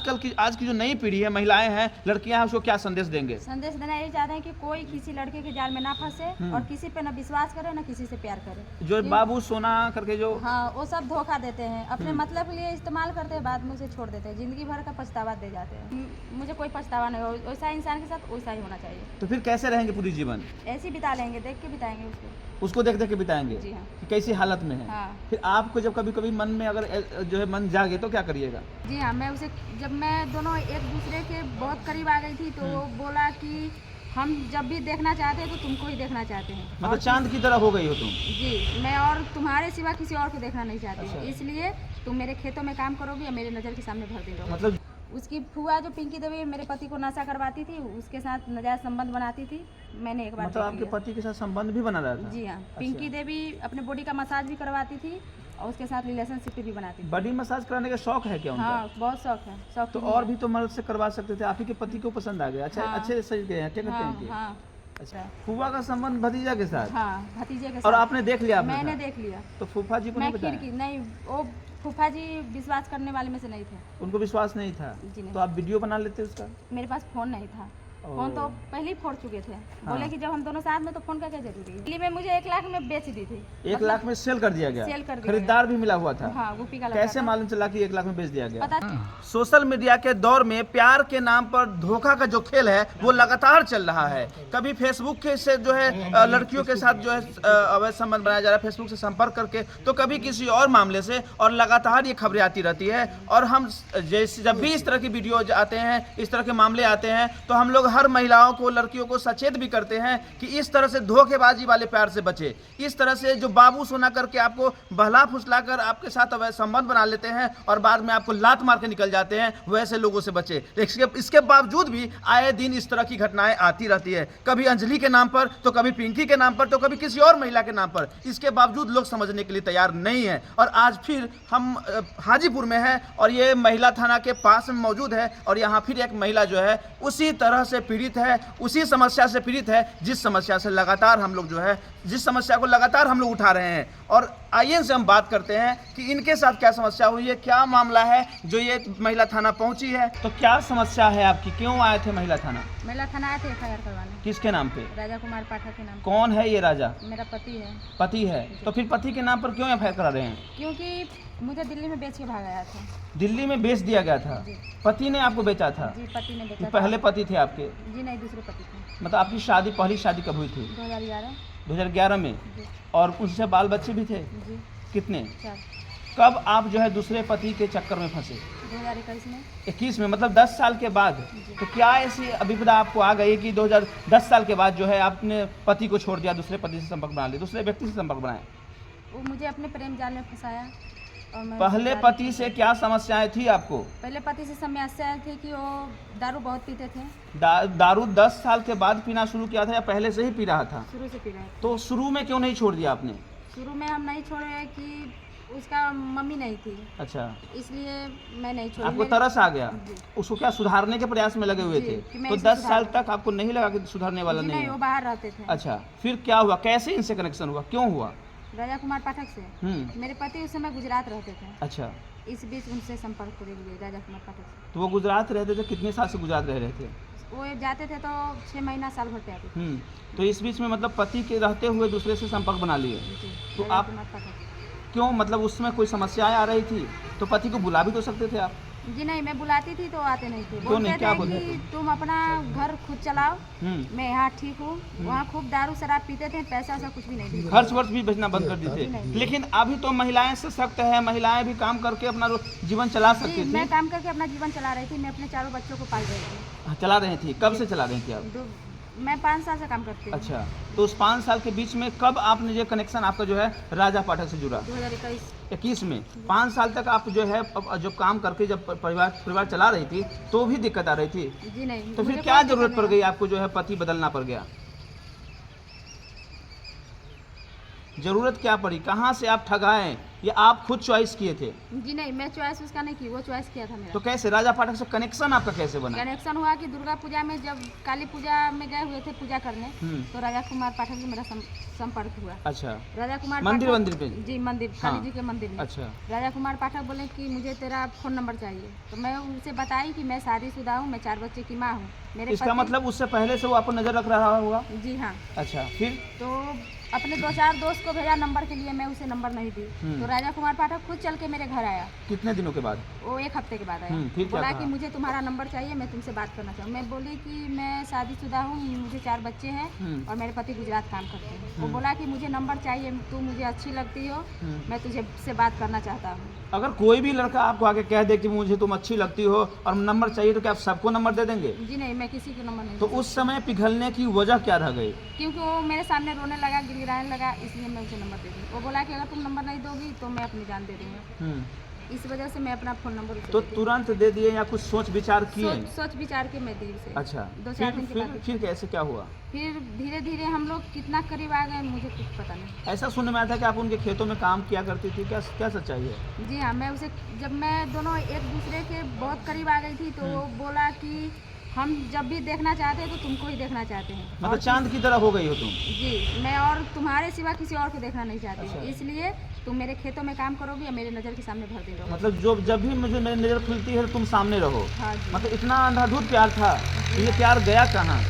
आज की जो नई पीढ़ी है, महिलाएं हैं, लड़कियां हैं, उसको क्या संदेश देंगे? संदेश देना यही चाहते हैं कि कोई किसी लड़के के जाल में ना फंसे और किसी पे ना विश्वास करे, ना किसी से प्यार करे। जो बाबू सोना करके जो हाँ, वो सब धोखा देते हैं, अपने मतलब के लिए इस्तेमाल करते हैं, बाद में उसे छोड़ देते हैं, जिंदगी भर का पछतावा दे जाते हैं। मुझे कोई पछतावा नहीं हो, वैसा इंसान के साथ वैसा ही होना चाहिए। तो फिर कैसे रहेंगे पूरी जीवन? ऐसे ही बिता लेंगे, देख के बिताएंगे उसको देख देख के बिताएंगे। जी हाँ। कि कैसी हालत में है। हाँ। फिर आपको जब कभी कभी मन में अगर जो है मन जागे तो क्या करिएगा? जी हाँ, मैं उसे जब मैं दोनों एक दूसरे के बहुत करीब आ गई थी तो वो बोला कि हम जब भी देखना चाहते हैं तो तुमको ही देखना चाहते हैं। मतलब चांद की तरह हो गई हो तुम? जी, मैं और तुम्हारे सिवा किसी और को देखना नहीं चाहती। अच्छा। इसलिए तुम मेरे खेतों में काम करोगी या मेरे नज़र के सामने भर दे। मतलब उसकी फुआ जो पिंकी देवी मेरे पति को नशा करवाती थी, उसके साथ नाजायज संबंध बनाती थी। मैंने एक बार मतलब आपके पति के साथ संबंध भी बना रहा था? जी हाँ। पिंकी देवी अपने बॉडी का मसाज भी करवाती थी और उसके साथ रिलेशनशिप भी बनाती थी। बॉडी मसाज कराने का शौक है क्या उनका? हाँ, बहुत शौक है। शौक तो और भी तो मर्द से करवा सकते थे, आप ही के पति को पसंद आ गया। अच्छा, हाँ। अच्छे सज गए हैं, क्या करते हैं कि? हाँ, अच्छा, फूफा का संबंध भतीजा के साथ? हाँ, भतीजे के और साथ। आपने देख लिया? मैंने देख लिया। तो फूफा जी को मैं नहीं बताया? खिड़की नहीं, वो फूफा जी विश्वास करने वाले में से नहीं थे। उनको विश्वास नहीं था? जी नहीं। तो आप वीडियो बना लेते उसका? मेरे पास फोन नहीं था। फोन तो पहले ही फोड़ चुके थे। बोले कि जब हम दोनों साथ में तो फोन का क्या जरूरी है। दिल्ली में मुझे 1 लाख में बेच दी थी। 1 लाख में सेल कर दिया गया? सेल कर दिया खरीदार भी मिला हुआ था? हाँ, गुप्पी का लड़का कैसे था। मालूम चला कि 1 लाख में बेच दिया गया? पता सोशल मीडिया के दौर में प्यार के नाम पर धोखा का जो खेल है वो लगातार चल रहा है। कभी फेसबुक के से जो है लड़कियों के साथ जो है अवैध संबंध बनाया जा रहा है, फेसबुक से संपर्क करके, तो कभी किसी और मामले से, और लगातार ये खबरें आती रहती है। और हम जैसे जब भी इस तरह की वीडियो आते हैं, इस तरह के मामले आते हैं, तो हम लोग हर महिलाओं को, लड़कियों को सचेत भी करते हैं कि इस तरह से धोखेबाजी वाले प्यार से बचे। इस तरह से जो बाबू सोना करके आपको बहला फुसला कर आपके साथ अवैध संबंध बना लेते हैं और बाद में आपको लात मार के निकल जाते हैं, वैसे लोगों से बचे। इसके बावजूद भी आए दिन इस तरह की घटनाएं आती रहती है, कभी अंजलि के नाम पर, तो कभी पिंकी के नाम पर, तो कभी किसी और महिला के नाम पर। इसके बावजूद लोग समझने के लिए तैयार नहीं है। और आज फिर हम हाजीपुर में हैं और ये महिला थाना के पास में मौजूद है, और यहाँ फिर एक महिला जो है उसी तरह से पीड़ित है, उसी समस्या से पीड़ित है जिस समस्या से लगातार हम लोग जो है, जिस समस्या को लगातार हम लोग उठा रहे हैं। और आइए इनसे हम बात करते हैं कि इनके साथ क्या समस्या हुई है, क्या मामला है जो ये महिला थाना पहुंची है। तो क्या समस्या है आपकी, क्यों आए थे महिला थाना? महिला थाना आए थे FIR करवाने। किसके नाम पे? राजा कुमार पाठक के नाम पे। कौन है ये राजा? मेरा पति है। पति है? तो फिर पति के नाम पर क्यों FIR करा रहे हैं? क्योंकि मुझे दिल्ली में बेच के भाग आया था। दिल्ली में बेच दिया गया था? पति ने आपको बेचा था? जी, पति ने बेचा था। पहले पति थे आपके? जी नहीं, दूसरे पति थे। मतलब आपकी शादी, पहली शादी कब हुई थी? 2011 में? जी। और उनसे बाल बच्चे भी थे? जी, कितने? 4। कब आप जो है दूसरे पति के चक्कर में फंसे? 2021 में। 21 में, मतलब 10 साल के बाद। तो क्या ऐसी अभिपदा आपको आ गई कि 2010 साल के बाद जो है आपने पति को छोड़ दिया, दूसरे पति से संपर्क बना लिया, दूसरे व्यक्ति से संपर्क बनाया? वो मुझे अपने प्रेम जाल में फंसाया। और मैं पहले पति से क्या समस्याएं थी आपको? पहले पति से समस्याएं थी कि वो दारू बहुत पीते थे। दारू 10 साल के बाद पीना शुरू किया था या पहले से ही पी रहा था? शुरू से पी रहे थे। तो शुरू में क्यों नहीं छोड़ दिया आपने? शुरू में हम नहीं छोड़े कि उसका मम्मी नहीं थी। अच्छा, इसलिए मैं नहीं छोड़ी। आपको तरस आ गया, उसको क्या सुधारने के प्रयास में लगे हुए थे? तो 10 साल तक आपको नहीं लगा कि सुधारने वाला नहीं है? वो बाहर रहते थे। अच्छा, फिर क्या हुआ, कैसे इनसे कनेक्शन हुआ, क्यों हुआ? राजा कुमार पाठक से। मेरे पति उस समय गुजरात रहते थे। अच्छा, इस बीच उनसे संपर्क कर लिए राजा कुमार पाठक से। तो वो गुजरात रहते थे, कितने साल से गुजरात रह रहे थे? वो जाते थे तो 6 महीना साल भर पे आते थे। तो इस बीच में मतलब पति के रहते हुए दूसरे से संपर्क बना लिए? तो आप क्यों, मतलब उसमें कोई समस्याएं आ रही थी तो पति को बुला भी तो सकते थे आप? जी नहीं, मैं बुलाती थी तो आते नहीं थे। क्यों नहीं, क्या बोलते थे कि तुम अपना घर खुद चलाओ, मैं यहाँ ठीक हूँ। वहाँ खूब दारू शराब पीते थे, पैसा वैसा कुछ भी नहीं देते। खर्च वर्च भी बेचना बंद कर दी थे। लेकिन अभी तो महिलाएं सशक्त है, महिलाएं भी काम करके अपना जीवन चला सकती थी। मैं काम करके अपना जीवन चला रही थी। मैं अपने 4 बच्चों को पाल रही थी। चला रही थी? कब से चला रही थी आप? मैं 5 साल से काम करती हूँ। अच्छा, तो उस 5 साल के बीच में कब आपने ये कनेक्शन आपका जो है राजा पाठक से जुड़ा? 2021 में। 5 साल तक आप जो है जब काम करके जब परिवार चला रही थी तो भी दिक्कत आ रही थी? जी नहीं। तो फिर क्या जरूरत पड़ गई आपको जो है पति बदलना पड़ गया? जरूरत क्या पड़ी, कहाँ से आप ठगाए, ये आप खुद चॉइस किए थे? जी नहीं, मैं चॉइस उसका नहीं की, वो चॉइस किया था मेरा। तो कैसे राजा पाठक से कनेक्शन आपका कैसे बना? कनेक्शन हुआ कि दुर्गा पूजा में जब काली पूजा में गए हुए थे पूजा करने, तो राजा कुमार पाठक से मेरा संपर्क हुआ। अच्छा, राजा कुमार मंदिर पाठक- मंदिर पे? जी मंदिर, हाँ। काली जी के मंदिर में। अच्छा, राजा कुमार पाठक बोले कि मुझे तेरा फ़ोन नंबर चाहिए, तो मैं उनसे बताई कि मैं शादीशुदा हूँ, मैं 4 बच्चे की माँ हूँ। मेरे इसका पति- मतलब उससे पहले से वो आपको नजर रख रहा होगा? जी हाँ। अच्छा, फिर? तो अपने 2-4 दोस्त को भेजा नंबर के लिए, मैं उसे नंबर नहीं दी। तो राजा कुमार पाठक खुद चल के मेरे घर आया। कितने दिनों के बाद? वो 1 हफ्ते के बाद आया। फिर क्या बोला कहा? कि मुझे तुम्हारा नंबर चाहिए, मैं तुमसे बात करना चाहूँ। मैं बोली कि मैं शादीशुदा हूँ, मुझे 4 बच्चे हैं और मेरे पति गुजरात काम करते हैं। वो बोला कि मुझे नंबर चाहिए, तू मुझे अच्छी लगती हो, मैं तुझे से बात करना चाहता हूँ। अगर कोई भी लड़का आपको आके कह दे कि मुझे तुम अच्छी लगती हो और नंबर चाहिए, तो क्या आप सबको नंबर दे देंगे? जी नहीं, मैं किसी को नंबर नहीं तो दूँगी। उस समय पिघलने की वजह क्या रह गई? क्योंकि वो मेरे सामने रोने लगा, गिड़गिड़ाने लगा, इसलिए मैं उसे नंबर दे दी। वो बोला कि अगर तुम नंबर नहीं दोगी तो मैं अपनी जान दे दूँगा। इस वजह से मैं अपना फ़ोन नंबर उसे तो दे दी। तुरंत दे दिए या कुछ सोच विचार किए? सोच विचार के मैं दी उसे। अच्छा, 2-4 दिन के बाद फिर कैसे क्या हुआ? फिर धीरे धीरे हम लोग कितना करीब आ गए, मुझे कुछ पता नहीं। ऐसा सुनने में आया था कि आप उनके खेतों में काम किया करती थी, क्या क्या सच्चाई है? जी हाँ, मैं उसे जब मैं दोनों एक दूसरे के बहुत करीब आ गई थी, तो वो बोला कि हम जब भी देखना चाहते हैं तो तुमको ही देखना चाहते हैं। मतलब और चांद की तरह हो गई हो तुम? जी, मैं और तुम्हारे सिवा किसी और को देखना नहीं चाहती। अच्छा। इसलिए तुम मेरे खेतों में काम करोगी या मेरे नज़र के सामने भर दे रहो। मतलब जब भी मुझे मेरी नज़र खुलती है तुम सामने रहो? हाँ जी। मतलब इतना अंधाधुंध प्यार था, तो ये प्यार गया कहाँ?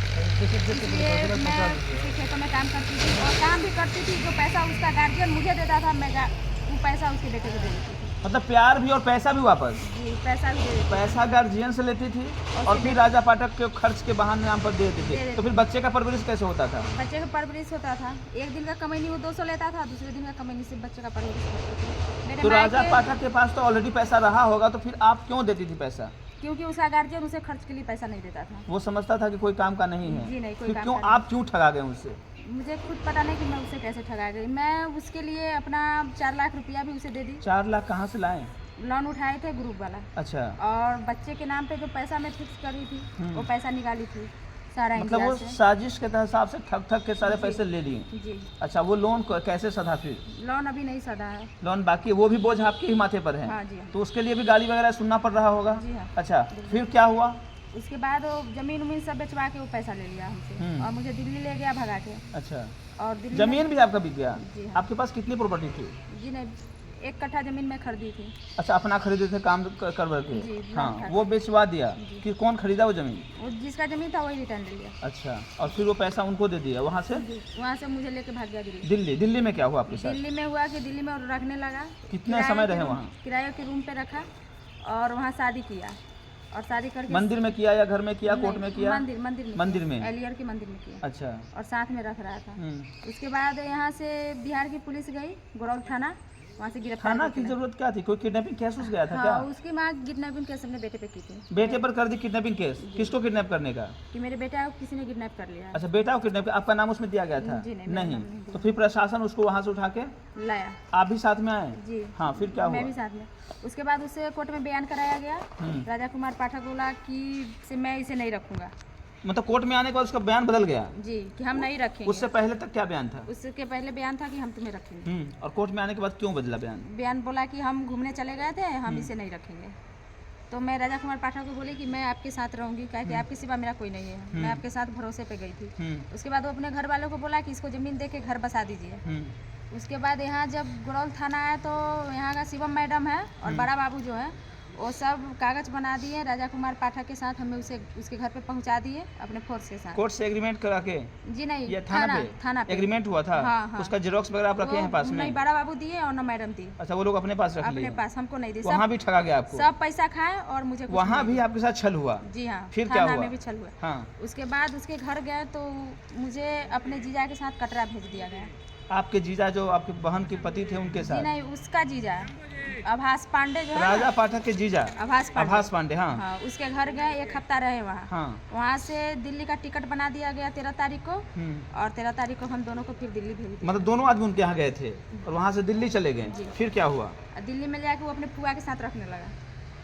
इसलिए मैं उसके खेतों में काम करती थी और काम भी करती थी। जो पैसा उसका गार्जियन मुझे देता था, मैं वो पैसा उसके बेटे को दे देती थी। मतलब प्यार भी और पैसा भी वापस? जी, पैसा भी दे देती थी। पैसा गार्जियन से लेती थी और फिर राजा पाठक के खर्च के बहाने नाम पर दे देती थी। तो फिर बच्चे का परवरिश कैसे होता था? बच्चे का परवरिश होता था, एक दिन का कमाई वो 200 लेता था, दूसरे दिन का कमाई से बच्चे का परवरिश करते थे। मेरे तो राजा मायके- पाठक के पास तो ऑलरेडी पैसा रहा होगा, तो फिर आप क्यों देती थी पैसा? क्योंकि उसका गार्जियन उसे खर्च के लिए पैसा नहीं देता था। वो समझता था कि कोई काम का नहीं है? जी नहीं, कोई फिर काम क्यों का आप क्यों ठगा गए उससे? मुझे खुद पता नहीं कि मैं उसे कैसे ठगा गई। मैं उसके लिए अपना 4 लाख रुपया भी उसे दे दी। 4 लाख कहाँ से लाए? लोन उठाए थे ग्रुप वाला, अच्छा, और बच्चे के नाम पे जो पैसा मैं फिक्स करी थी, वो पैसा निकाली थी सारा मतलब वो इंडिया से। साजिश के हिसाब से ठग के सारे पैसे ले लिए? जी, अच्छा, वो लोन कैसे सधा फिर? लोन अभी नहीं सधा है। लोन बाकी है, वो भी बोझ आपके ही माथे पर है? हाँ जी, हाँ। तो उसके लिए भी गाली वगैरह सुनना पड़ रहा होगा? जी हाँ। अच्छा, फिर क्या हुआ? उसके बाद वो जमीन उमीन सब बेचवा के वो पैसा ले लिया हमसे और मुझे दिल्ली ले गया भगा के। अच्छा, और दिल्ली जमीन भी आपका बिक गया? जी हाँ। आपके पास कितनी प्रॉपर्टी थी? जी नहीं, 1 कट्ठा जमीन मैं खरीदी थी। अच्छा, अपना खरीदे थे काम करवा के? जी, हाँ, खरीदा। वो बेचवा दिया? कि कौन खरीदा वो जमीन? वो जिसका जमीन था वही रिटर्न ले लिया। अच्छा, और फिर वो पैसा उनको दे दिया वहाँ से? वहाँ से मुझे लेके भाग गया दिल्ली। दिल्ली में क्या हुआ आपके साथ? दिल्ली में हुआ कि दिल्ली में वो रखने लगा। कितने समय रहे वहाँ? किराए के रूम पे रखा और वहाँ शादी किया, और शादी करके मंदिर में किया या घर में किया, कोर्ट में किया? मंदिर में में? एलियर के मंदिर में किया। अच्छा, और साथ में रख रहा था। उसके बाद यहाँ से बिहार की पुलिस गई, गोरौल थाना, वहाँ से गिरफ्तार थाना करके की जरूरत क्या थी? कोई किडनैपिंग केस उस गया था हाँ, क्या? उसकी माँ किडनैपिंग केस अपने बेटे पे की थी। बेटे पर कर दी किडनैपिंग केस? किसको किडनैप करने का? कि मेरे बेटा को किसी ने किडनैप कर लिया है। अच्छा, बेटा को किडनैप, आपका नाम उसमें दिया गया था? जी नहीं, मेरा नाम नहीं दिया। तो फिर प्रशासन उसको वहाँ से उठा के लाया। आप भी साथ में आए? जी हाँ, फिर क्या मैं हुआ? भी साथ में। उसके बाद उसे कोर्ट में बयान कराया गया। राजा कुमार पाठक बोला कि से मैं इसे नहीं रखूंगा। मतलब कोर्ट में आने के बाद उसका बयान बदल गया? जी, कि हम नहीं रखेंगे। उससे पहले तक क्या बयान था? उसके पहले बयान था कि हम तुम्हें रखेंगे। और कोर्ट में आने के बाद क्यों बदला बयान? बयान बोला कि हम घूमने चले गए थे, हम इसे नहीं रखेंगे। तो मैं राजा कुमार पाठक को बोली कि मैं आपके साथ रहूंगी, क्या कि आपके सिवा मेरा कोई नहीं है। मैं आपके साथ भरोसे पे गई थी। उसके बाद वो अपने घर वालों को बोला कि इसको जमीन दे के घर बसा दीजिए। उसके बाद यहाँ जब गोरौल थाना आया तो यहाँ का शिवम मैडम है और बड़ा बाबू जो है, वो सब कागज बना दिए राजा कुमार पाठक के साथ, हमें उसे उसके घर पे पहुंचा दिए अपने फोर्स के साथ। कोर्ट से एग्रीमेंट करा के? जी नहीं, ये थाना पे एग्रीमेंट हुआ था? हाँ, हाँ। उसका जेरोक्स वगैरह आप रखे हैं पास में? नहीं, बड़ा बाबू दिए और न मैडम दी। अच्छा, वो लोग अपने पास रख लिए? अपने पास, हमको नहीं दी। वहाँ भी ठगा गया आपको? सब पैसा खाए और मुझे कुछ वहाँ नहीं भी दिया। आपके साथ छल हुआ? जी हाँ, फिर क्या हुआ? में भी छल हुआ। हाँ। उसके बाद उसके घर गए तो मुझे अपने जीजा के साथ कटरा भेज दिया गया। आपके जीजा जो आपके बहन के पति थे उनके जी साथ? नहीं, उसका जीजा आभास पांडे जो है ना, राजा पाठक के जीजा आभास पांडे? हाँ, हाँ, उसके घर गए, 1 हफ्ता रहे वहाँ। हाँ। वहाँ से दिल्ली का टिकट बना दिया गया 13 तारीख को, और 13 तारीख को हम दोनों को फिर दिल्ली भेज दिया। मतलब दोनों आदमी उनके यहाँ गए थे और वहाँ से दिल्ली चले गए? फिर क्या हुआ? दिल्ली में ले आके वो अपने फुआ के साथ रखने लगा।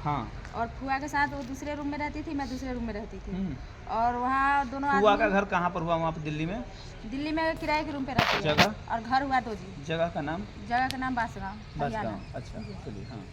हाँ। और फुआ के साथ वो दूसरे रूम में रहती थी, मैं दूसरे रूम में रहती थी। हम्म। और वहाँ दोनों फुआ का आदमी घर कहाँ पर हुआ वहाँ पर दिल्ली में? दिल्ली में किराए के रूम पे रहती है। जगह? और घर हुआ 2 जी। जगह का नाम? जगह का नाम बांसगांव, हरियाणा। बांसगांव। अच्छा, जी। चलिए। हाँ।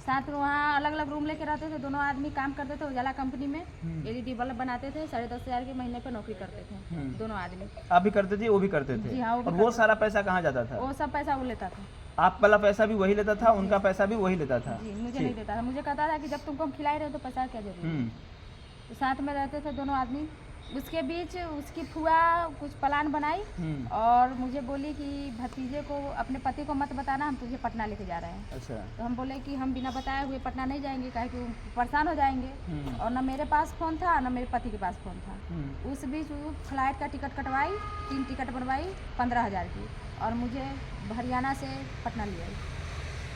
साथ में वहाँ अलग अलग रूम लेके रहते थे, दोनों आदमी काम करते थे उजाला कंपनी में। LED बल्ब बनाते थे, 10,500 के महीने पे नौकरी करते थे दोनों आदमी। आप भी करते थे, वो भी करते थे? जी हाँ, वो भी और वो करते सारा पैसा कहाँ जाता था? वो सब पैसा वो लेता था। आप वाला पैसा भी वही लेता था, उनका पैसा भी वही लेता था? जी, मुझे नहीं देता था। मुझे कहता था कि जब तुमको हम खिलाए रहे हो तो पैसा क्या जरूरी है। तो साथ में रहते थे दोनों आदमी। उसके बीच उसकी फुआ कुछ प्लान बनाई और मुझे बोली कि भतीजे को, अपने पति को मत बताना, हम तुझे पटना लेके जा रहे हैं। अच्छा। तो हम बोले कि हम बिना बताए हुए पटना नहीं जाएंगे, काहे कि वो परेशान हो जाएंगे। और न मेरे पास फ़ोन था न मेरे पति के पास फ़ोन था। उस बीच वो फ्लाइट का टिकट कटवाई, 3 टिकट बनवाई 15,000 की, और मुझे हरियाणा से पटना ले आई।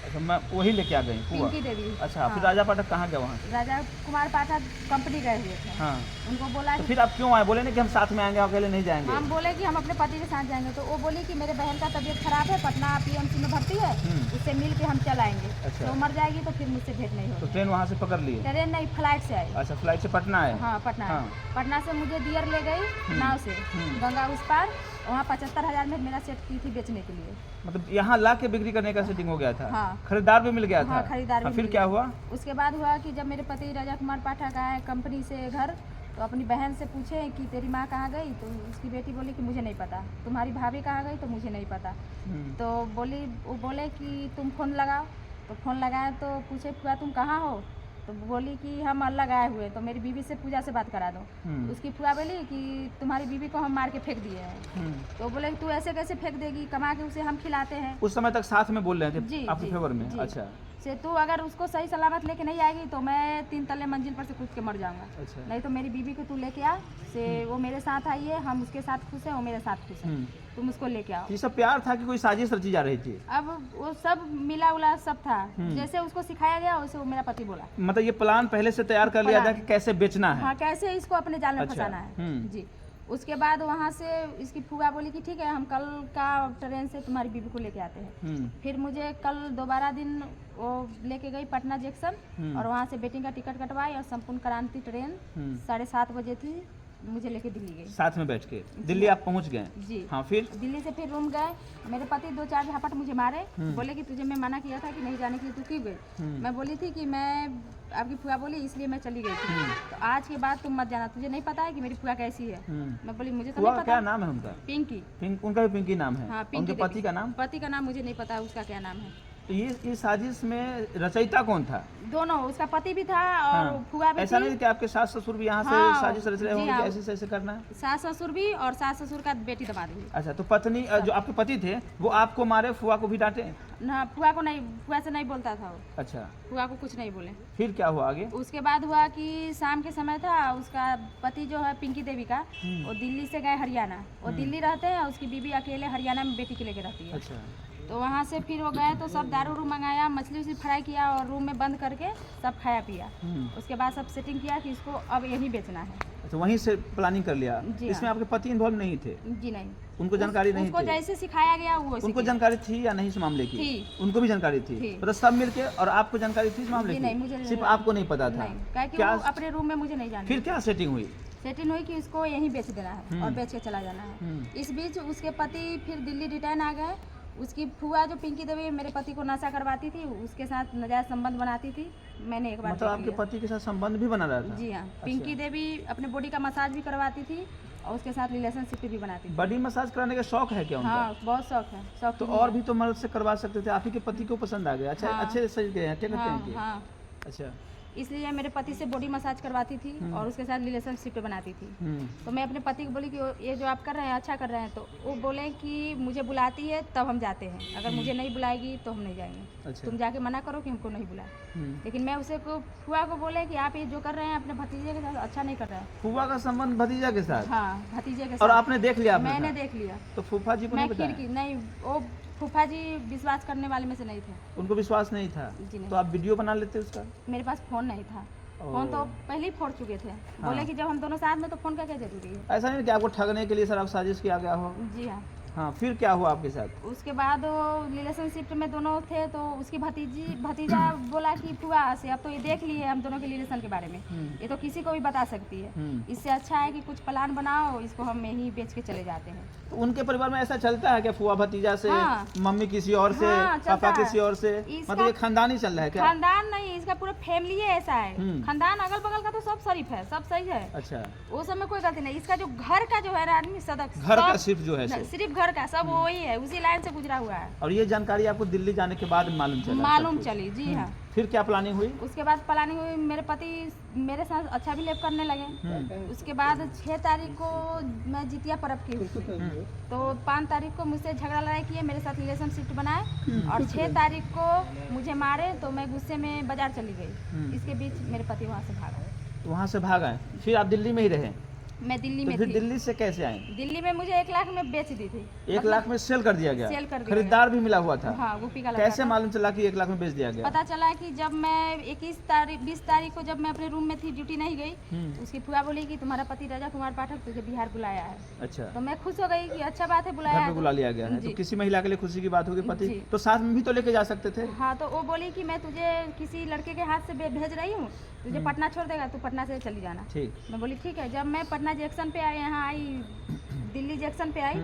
अच्छा, मैं वही लेके आ गई फुआ? पिंकी देवी। अच्छा। हाँ। फिर राजा पाठक कहाँ गए वहाँ से? राजा कुमार पाठक कंपनी गए हुए थे। हाँ। उनको बोला तो कि फिर आप क्यों आए? बोले ना कि हम साथ में आएंगे, अकेले नहीं जाएंगे। हम बोले कि हम अपने पति के साथ जाएंगे। तो वो बोली कि मेरे बहन का तबीयत खराब है, पटना PMC में भर्ती है, उससे मिल के हम चल आएंगे। अच्छा। तो मर जाएगी तो फिर मुझसे भेंट नहीं तो होगी। ट्रेन वहाँ से पकड़ लिए? ट्रेन नहीं, फ्लाइट से आई। अच्छा, फ्लाइट से पटना आए? हाँ, पटना हाँ। पटना से मुझे दियर ले गई नाव से गंगा उस पार। वहाँ 75,000 में मेरा सेट की थी बेचने के लिए। मतलब यहाँ ला के बिक्री करने का सेटिंग हो गया था? हाँ। खरीदार भी मिल गया था? हाँ, खरीदार भी फिर मिल क्या गया। हुआ? उसके बाद हुआ कि जब मेरे पति राजा कुमार पाठक आए कंपनी से घर, तो अपनी बहन से पूछे कि तेरी माँ कहाँ गई? तो उसकी बेटी बोली कि मुझे नहीं पता। तुम्हारी भाभी कहाँ गई? तो मुझे नहीं पता। तो वो बोले कि तुम फ़ोन लगाओ। तो फ़ोन लगाए तो पूछे फुआ तुम कहाँ हो? तो बोली कि हम अलग आए हुए। तो मेरी बीवी से पूजा से बात करा दो। उसकी फुआ बोली कि तुम्हारी बीवी को हम मार के फेंक दिए हैं। तो बोले तू ऐसे कैसे फेंक देगी, कमा के उसे हम खिलाते हैं। उस समय तक साथ में बोल रहे थे जी, आपके जी, फेवर में? जी। अच्छा। से तू अगर उसको सही सलामत लेके नहीं आएगी तो मैं 3 तल्ले मंजिल पर से कूद के मर जाऊंगा। अच्छा। नहीं तो मेरी बीवी को तू लेके आ। से वो मेरे साथ आई है, हम उसके साथ खुश हैं, वो मेरे साथ खुश है, तुम उसको लेके आओ। ये सब प्यार था कि कोई साजिश रची जा रही थी? अब वो सब मिला उला सब था, जैसे उसको सिखाया गया वैसे वो मेरा पति बोला। मतलब ये प्लान पहले से तैयार कर लिया था कि कैसे बेचना है? हाँ, कैसे इसको अपने जाल में अच्छा। फंसाना है। जी। उसके बाद वहाँ से इसकी फुआ बोली कि ठीक है हम कल का ट्रेन से तुम्हारी बीवी को लेके आते हैं। फिर मुझे कल दोबारा दिन वो लेके गई पटना जंक्शन और वहाँ से बेटिंग का टिकट कटवाई और संपूर्ण क्रांति ट्रेन 7:30 बजे थी, मुझे लेके दिल्ली गई। साथ में बैठ के दिल्ली आप पहुँच गए? जी। हाँ, फिर? दिल्ली से फिर रूम गए। मेरे पति 2-4 झापट मुझे मारे, बोले कि तुझे मैं मना किया था कि नहीं जाने के लिए, तू क्यों गई? मैं बोली थी कि मैं, आपकी फुआ बोली इसलिए मैं चली गई थी। तो आज के बाद तुम मत जाना, तुझे नहीं पता है कि मेरी फुआ कैसी है? मैं बोली मुझे तो नहीं पता। क्या नाम है उनका? पिंकी। उनका भी पिंकी नाम है? हाँ, उनके पिंकी पति का नाम? पति का नाम मुझे नहीं पता उसका क्या नाम है। तो ये साजिश में रचयिता कौन था? दोनों, उसका पति भी था और फुआ भी ऐसा थी। नहीं कि आपके सास ससुर भी यहाँ से हाँ, साजिश रच रहे जी होंगे हाँ। कि ऐसे ऐसे करना है? सास ससुर भी और सास ससुर का बेटी दमाद भी। अच्छा, तो पत्नी जो आपके पति थे वो आपको मारे, फुआ को भी डांटे? ना, फुआ को नहीं, फुआ से नहीं बोलता था वो। अच्छा। फुआ को कुछ नहीं बोले। फिर क्या हुआ आगे? उसके बाद हुआ कि शाम के समय था, उसका पति जो है पिंकी देवी का, वो दिल्ली से गए हरियाणा। वो दिल्ली रहते हैं, उसकी बीवी अकेले हरियाणा में बेटी के लेके रहती है। अच्छा। तो वहाँ से फिर वो गए तो सब दारू उरू मंगाया, मछली उछली फ्राई किया और रूम में बंद करके सब खाया पिया। उसके बाद सब सेटिंग किया कि इसको अब यहीं बेचना है। अच्छा, वहीं से प्लानिंग कर लिया? जी इसमें हाँ। आपके पति इन्वॉल्व नहीं थे? जी नहीं, उनको जानकारी नहीं उसको थी? जैसे सिखाया गया वो वैसे उनको किया। जानकारी थी या नहीं इस मामले की? थी। उनको भी जानकारी थी? थी। मतलब सब मिलके, और आपको जानकारी थी इस मामले जी की? नहीं, मुझे सिर्फ आपको नहीं पता था? नहीं, काहे कि क्या वो अपने रूम में मुझे नहीं जानती। फिर क्या सेटिंग हुई? सेटिंग हुई कि इसको यहीं बेच देना है और बेच के चला जाना है। इस बीच उसके पति फिर दिल्ली रिटर्न आ गए। उसकी फुआ जो पिंकी देवी मेरे पति को नशा करवाती थी, उसके साथ नाजायज संबंध बनाती थी। मैंने एक बार मतलब देख आपके लिया। पति के साथ संबंध भी बना रहा था? जी हाँ। पिंकी देवी अपने बॉडी का मसाज भी करवाती थी और उसके साथ रिलेशनशिप भी बनाती थी। बॉडी मसाज कराने का शौक है क्या उनका? हाँ, बहुत शौक है। शौक तो और भी तो मर्द से करवा सकते थे, आप ही के पति को पसंद आ गया। अच्छा, हाँ। अच्छे सज गए हैं, क्या करते हैं कि? हाँ, अच्छा। इसलिए मेरे पति से बॉडी मसाज करवाती थी और उसके साथ रिलेशनशिप बनाती थी। तो मैं अपने पति को बोली कि ये जो आप कर रहे हैं अच्छा कर रहे हैं। तो वो बोले कि मुझे बुलाती है तब हम जाते हैं, अगर मुझे नहीं बुलाएगी तो हम नहीं जाएंगे। अच्छा। तुम जाके मना करो कि हमको नहीं बुलाए। लेकिन मैं उसे को फुआ को बोले कि आप ये जो कर रहे हैं अपने भतीजे के साथ अच्छा नहीं कर रहे हैं। फूफा का संबंध भतीजा के साथ? हाँ, भतीजे के और साथ। आपने देख लिया? आपने मैंने कहा? देख लिया। तो फूफा जी को मैं नहीं बताया? खिड़की नहीं, वो फूफा जी विश्वास करने वाले में से नहीं थे। उनको विश्वास नहीं था? जी नहीं। तो आप वीडियो बना लेते उसका? मेरे पास फोन नहीं था। फोन तो पहले ही फोड़ चुके थे। बोले कि जब हम दोनों साथ में तो फोन का क्या जरूरी है। ऐसा नहीं कि आपको ठगने के लिए सर आप साजिश किया गया हो? जी हाँ। हाँ, फिर क्या हुआ आपके साथ? उसके बाद वो रिलेशनशिप में दोनों थे, तो उसकी भतीजा बोला कि फुआ से अब तो ये देख लिए हम दोनों के रिलेशन के बारे में, ये तो किसी को भी बता सकती है, इससे अच्छा है कि कुछ प्लान बनाओ, इसको हम यहीं बेच के चले जाते हैं। तो उनके परिवार में ऐसा चलता है कि फुआ भतीजा से, हाँ। मम्मी किसी और से, हाँ, चलता पापा है। किसी और से, इसका- मतलब ये खानदानी चल रहा है क्या? खानदान नहीं, इसका पूरा फैमिली ऐसा है। खानदान अगल बगल का तो सब शरीफ है, सब सही है, अच्छा, वो सब में कोई गलती नहीं। इसका जो घर का जो है ना आदमी सदस्य, घर का सिर्फ जो है सो। सिर्फ घर का सब वही है, उसी लाइन से गुजरा हुआ है। और ये जानकारी आपको दिल्ली जाने के बाद मालूम चला? मालूम सब कुछ? चली, जी हाँ। फिर क्या प्लानिंग हुई? उसके बाद प्लानिंग हुई, मेरे पति मेरे साथ अच्छा बिहेव करने लगे। उसके बाद 6 तारीख को मैं जितिया पर्व की, तो 5 तारीख को मुझसे झगड़ा लड़ाई किए, मेरे साथ रिलेशनशिप बनाए, और 6 तारीख को मुझे मारे, तो मैं गुस्से में बाजार चली गई। इसके बीच मेरे पति वहाँ से भागा। तो वहाँ से भाग आए, फिर आप दिल्ली में ही रहे? मैं दिल्ली तो में फिर थी। दिल्ली से कैसे आए? दिल्ली में मुझे 1 लाख में बेच दी थी। 1 लाख में सेल कर दिया गया? सेल कर दिया खरीदार भी मिला हुआ था? हाँ, यूपी का लड़का कैसे था। मालूम चला कि 1 लाख में बेच दिया गया? पता चला कि जब मैं 20 तारीख को जब मैं अपने रूम में थी, ड्यूटी नहीं गई, तो उसकी फुआ बोली कि तुम्हारा पति राजा कुमार पाठक तुझे बिहार बुलाया है। अच्छा, तो मैं खुश हो गई कि अच्छा बात है, बुलाया घर है पे तो। बुला लिया गया है, तो जी। किसी महिला के लिए खुशी की बात होगी। पति जी। तो साथ में भी तो लेके जा सकते थे? हाँ, तो वो बोली कि मैं तुझे किसी लड़के के हाथ से भेज रही हूँ, तुझे पटना छोड़ देगा, तू पटना से चली जाना। ठीक। मैं बोली ठीक है। जब मैं पटना जंक्शन पे आई, यहाँ आई, दिल्ली जंक्शन पे आई,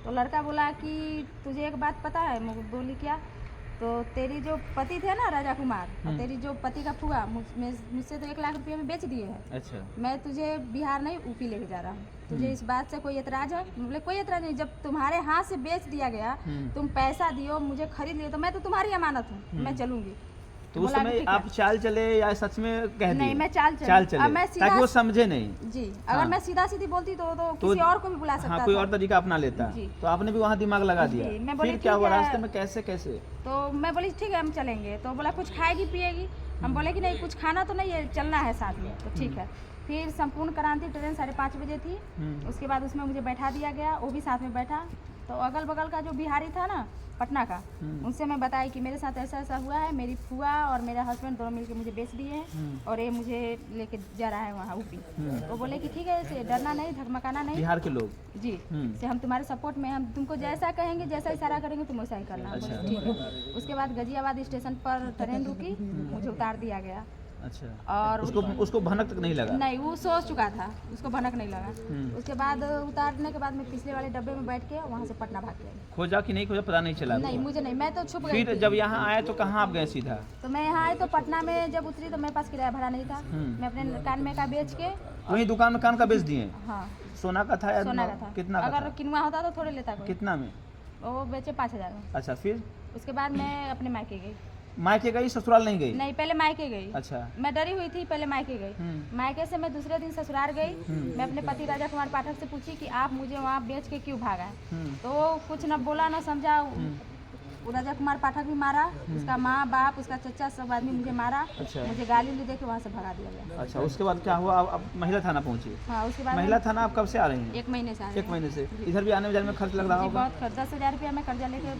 तो लड़का बोला कि तुझे एक बात पता है? मैं बोली क्या? तो तेरी जो पति थे ना राजा कुमार, और तेरी जो पति का फुआ मुझसे तो 1 लाख रुपये में बेच दिए हैं। अच्छा, मैं तुझे बिहार नहीं यूपी लेके जा रहा हूँ, तुझे इस बात से कोई एतराज है? बोले कोई एतराज नहीं, जब तुम्हारे हाथ से बेच दिया गया, तुम पैसा दियो, मुझे खरीद लियो, तो मैं तो तुम्हारी अमानत हूँ, मैं चलूंगी। तो उस बोला समय ठीक है। आप चाल चले या सच में कह दिए? नहीं, मैं चाल चाल चली। चले अब मैं ताकि वो समझे नहीं। जी, अगर मैं सीधा सीधी बोलती तो किसी और को भी बुला सकता हाँ, कोई था। और तरीका अपना लेता। जी। तो आपने भी वहाँ दिमाग लगा दिया। जी, मैं बोली फिर क्या ठीक हुआ है। रास्ते में? कैसे कैसे? तो मैं बोली ठीक है हम चलेंगे, तो बोला कुछ खाएगी पिएगी? हम बोले कि नहीं, कुछ खाना तो नहीं है, चलना है साथ में। तो ठीक है। फिर संपूर्ण क्रांति ट्रेन 5:30 बजे थी। उसके बाद उसमें मुझे बैठा दिया गया, वो भी साथ में बैठा। तो अगल बगल का जो बिहारी था ना पटना का, उनसे मैं बताई कि मेरे साथ ऐसा ऐसा हुआ है, मेरी फुआ और मेरा हस्बैंड दोनों मिलके मुझे बेच दिए हैं, और ये मुझे लेके जा रहा है वहाँ यूपी। तो बोले कि ठीक है, ऐसे डरना नहीं, धकमकाना नहीं। बिहार के लोग? जी, से हम तुम्हारे सपोर्ट में, हम तुमको जैसा कहेंगे, जैसा इशारा करेंगे तुम वैसा ही करना। बोले ठीक है। उसके बाद गाजियाबाद स्टेशन पर ट्रेन रुकी, मुझे उतार दिया गया। अच्छा, और उसको भनक तक नहीं लगा? नहीं, वो सोच चुका था, उसको भनक नहीं लगा। उसके बाद उतारने के बाद मैं पिछले वाले डब्बे में बैठ के वहाँ से पटना भाग गई। खोजा कि नहीं खोजा पता नहीं चला? नहीं, मुझे नहीं, मैं तो छुप गई फिर थी। जब यहाँ आए तो कहाँ आप गए सीधा? तो मैं यहाँ आई तो पटना में जब उतरी तो मेरे पास किराया भाड़ा नहीं था। मैं अपने कान में का बेच के, वही दुकान में कान का बेच दिए? हाँ, सोना का था या सोना का था। कितना का अगर था? किनुआ होता तो थोड़े लेता कोई। कितना में? वो बेचे 5,000 में। अच्छा, फिर उसके बाद मैं अपने मायके गई। मायके गई, ससुराल नहीं गई? नहीं, पहले मायके गई। अच्छा, मैं डरी हुई थी, पहले मायके गई। मायके से मैं दूसरे दिन ससुराल गई। मैं अपने पति राजा कुमार पाठक से पूछी कि आप मुझे वहाँ बेच के क्यों भागा? तो वो कुछ न बोला न समझा। वो राजा कुमार पाठक भी मारा, उसका माँ बाप, उसका चचा, सब आदमी मुझे मारा। अच्छा। मुझे गाली उली दे के वहाँ से भगा दिया गया। अच्छा, उसके बाद क्या हुआ? अब महिला थाना पहुँची? हाँ, उसके बाद महिला थाना आप कब से आ रही हैं? 1 महीने से आ रहे 1 हैं। महीने से। इधर भी आने जाने में खर्च लग रहा जी, होगा? बहुत खर्च, 10,000 रुपया मैं कर्जा लेके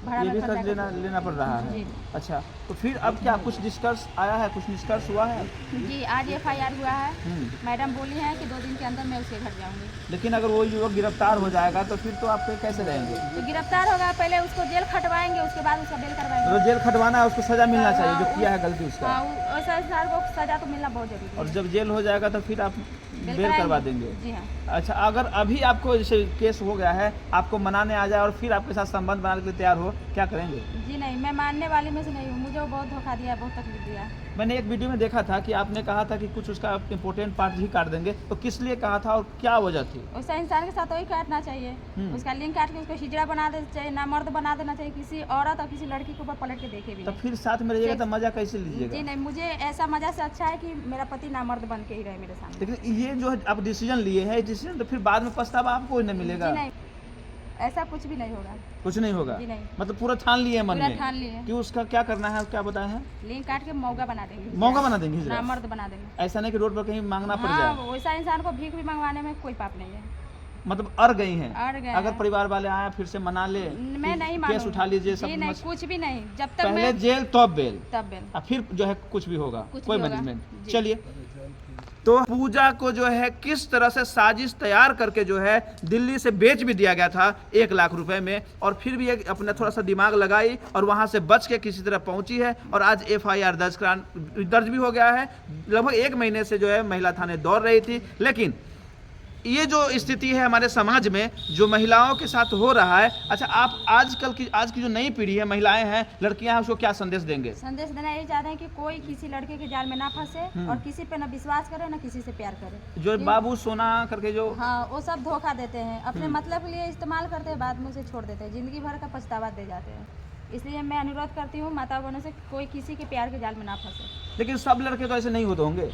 भाड़ा ये में भी खर्चा खर्च लेना पड़ रहा है? जी। अच्छा, तो फिर अब क्या कुछ निष्कर्ष आया है? कुछ निष्कर्ष हुआ है? जी, आज FIR हुआ है। मैडम बोली है कि 2 दिन के अंदर मैं उसके घर जाऊंगी। लेकिन अगर वो युवक गिरफ्तार हो जाएगा तो फिर तो आप कैसे रहेंगे? तो गिरफ्तार होगा, पहले उसको जेल खटवाएंगे, उसके बाद उसका बेल करवाएंगे। तो जेल खटवाना है, उसको सजा मिलना चाहिए जो किया है गलती उसका। हाँ, वैसा इंसान को सजा तो मिलना बहुत जरूरी है। और जब जेल हो जाएगा तो फिर आप बेल करवा देंगे? जी हाँ। अच्छा, अगर अभी आपको जैसे केस हो गया है, आपको मनाने आ जाए और फिर आपके साथ संबंध बनाने के लिए तैयार हो, क्या करेंगे? जी नहीं, मैं मानने वाली में से नहीं हूँ। मुझे वो बहुत धोखा दिया, बहुत तकलीफ दिया। मैंने एक वीडियो में देखा था कि आपने कहा था कि कुछ उसका इम्पोर्टेंट पार्ट ही काट देंगे, तो किस लिए कहा था और क्या वजह थी? वैसा इंसान के साथ वही काटना चाहिए। उसका लिंक काट के उसको हिजड़ा बना देना चाहिए, ना मर्द बना देना चाहिए। किसी औरत और किसी लड़की के ऊपर पलट के देखे भी तो नहीं। फिर साथ में रहिएगा तो मजा कैसे जी लीजिएगा? नहीं, मुझे ऐसा मजा से अच्छा है कि मेरा पति ना मर्द बन के ही रहे मेरे सामने। लेकिन ये जो आप डिसीजन लिए हैं, डिसीजन तो फिर बाद में पछतावा आपको ही नहीं मिलेगा? जी नहीं, ऐसा कुछ भी नहीं होगा। कुछ नहीं होगा? जी नहीं। मतलब पूरा ठान लिए मन पूरा में ठान लिए। कि उसका क्या करना है, क्या बताए हैं? लिंक काट के मौका बना देंगे, मौका बना देंगे ना हिजड़ा? मर्द बना देंगे। ऐसा नहीं कि रोड पर कहीं मांगना पड़ हाँ, जाए? वैसा इंसान को भीख भी मंगवाने में कोई पाप नहीं है। मतलब अड़ गई हैं? अड़ गए अगर हैं। परिवार वाले आए फिर से मना ले, मैं नहीं केस मानूंगी। उठा लीजिए, सब जी नहीं, कुछ भी नहीं। जब तक पहले मैं जेल तब बेल, तब बेल। और फिर जो है कुछ भी होगा, कुछ कोई भी होगा। मैनेजमेंट। जी। चलिए। तो पूजा को जो है किस तरह से साजिश तैयार करके जो है दिल्ली से बेच भी दिया गया था 1 लाख रुपए में, और फिर भी एक अपना थोड़ा सा दिमाग लगाई और वहां से बच के किसी तरह पहुंची है, और आज FIR दर्ज भी हो गया है। लगभग 1 महीने से जो है महिला थाने दौड़ रही थी, लेकिन ये जो स्थिति है हमारे समाज में जो महिलाओं के साथ हो रहा है, अच्छा आप आज की जो नई पीढ़ी है, महिलाएं हैं, लड़कियां हैं, उसको क्या संदेश देंगे? संदेश देना यही चाहते हैं कि कोई किसी लड़के के जाल में ना फंसे और किसी पे ना विश्वास करे ना किसी से प्यार करे। जो बाबू सोना करके जो हाँ वो सब धोखा देते हैं, अपने मतलब के लिए इस्तेमाल करते हैं, बाद में उसे छोड़ देते हैं, जिंदगी भर का पछतावा दे जाते हैं। इसलिए मैं अनुरोध करती हूँ माता बहनों से कोई किसी के प्यार के जाल में ना फंसे। लेकिन सब लड़के तो ऐसे नहीं होते होंगे।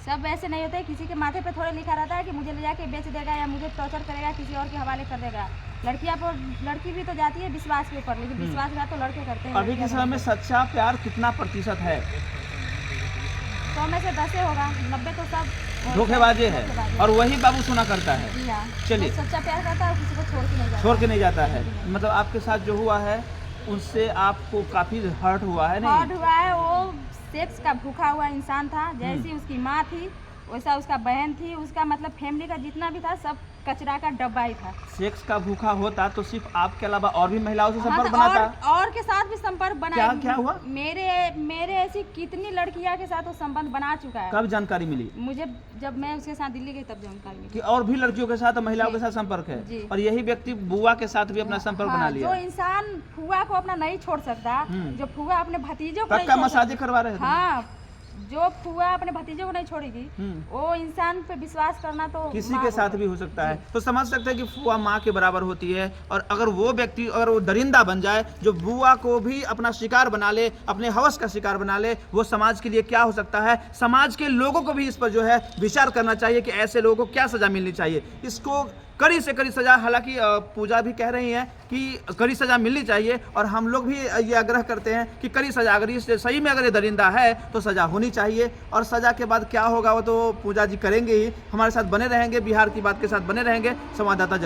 सब ऐसे नहीं होते, किसी के माथे पे थोड़े लिखा रहता है कि मुझे ले जाके बेच देगा या मुझे टॉर्चर करेगा, किसी और के हवाले कर देगा। लड़की भी तो जाती है विश्वास के ऊपर, लेकिन विश्वासघात तो लड़के करते हैं। अभी के समय में सच्चा प्यार कितना प्रतिशत है? 100 में से 10 होगा, 90 तो सब धोखेबाजी है, और वही बाबू सोना करता है। जी हाँ, चलिए, सच्चा प्यार करता है और किसी को छोड़ के नहीं जाता है। मतलब आपके साथ जो हुआ है उससे आपको काफी हर्ट हुआ है? नहीं हर्ट हुआ है, वो सेक्स का भूखा हुआ इंसान था। जैसी उसकी माँ थी वैसा उसका बहन थी, उसका मतलब फैमिली का जितना भी था सब कचरा का डब्बा ही था। सेक्स का भूखा होता तो सिर्फ आपके अलावा और भी महिलाओं से संपर्क बनाता? और के साथ भी संपर्क बना। क्या हुआ? मेरे ऐसी कितनी लड़कियां के साथ वो संबंध बना चुका है। कब जानकारी मिली? मुझे जब मैं उसके साथ दिल्ली गई तब जानकारी मिली कि और भी लड़कियों के साथ, महिलाओं के साथ संपर्क है, और यही व्यक्ति बुआ के साथ भी अपना संपर्क बना लिया। जो इंसान फुआ को अपना नहीं छोड़ सकता, जो फुआ अपने भतीजों को पक्का मसाजे करवा रहे थे? हाँ, जो फुआ अपने भतीजों को नहीं छोड़ेगी वो इंसान पे विश्वास करना तो किसी के साथ भी हो सकता है। तो समझ सकते हैं कि फुआ माँ के बराबर होती है, और अगर वो व्यक्ति अगर वो दरिंदा बन जाए जो बुआ को भी अपना शिकार बना ले, अपने हवस का शिकार बना ले, वो समाज के लिए क्या हो सकता है। समाज के लोगों को भी इस पर जो है विचार करना चाहिए कि ऐसे लोगों को क्या सजा मिलनी चाहिए। इसको कड़ी से कड़ी सजा, हालांकि पूजा भी कह रही है कि कड़ी सजा मिलनी चाहिए, और हम लोग भी ये आग्रह करते हैं कि कड़ी सजा, अगर इससे सही में अगर ये दरिंदा है तो सजा होनी चाहिए। और सजा के बाद क्या होगा वो तो पूजा जी करेंगे ही। हमारे साथ बने रहेंगे, बिहार की बात के साथ बने रहेंगे। संवाददाता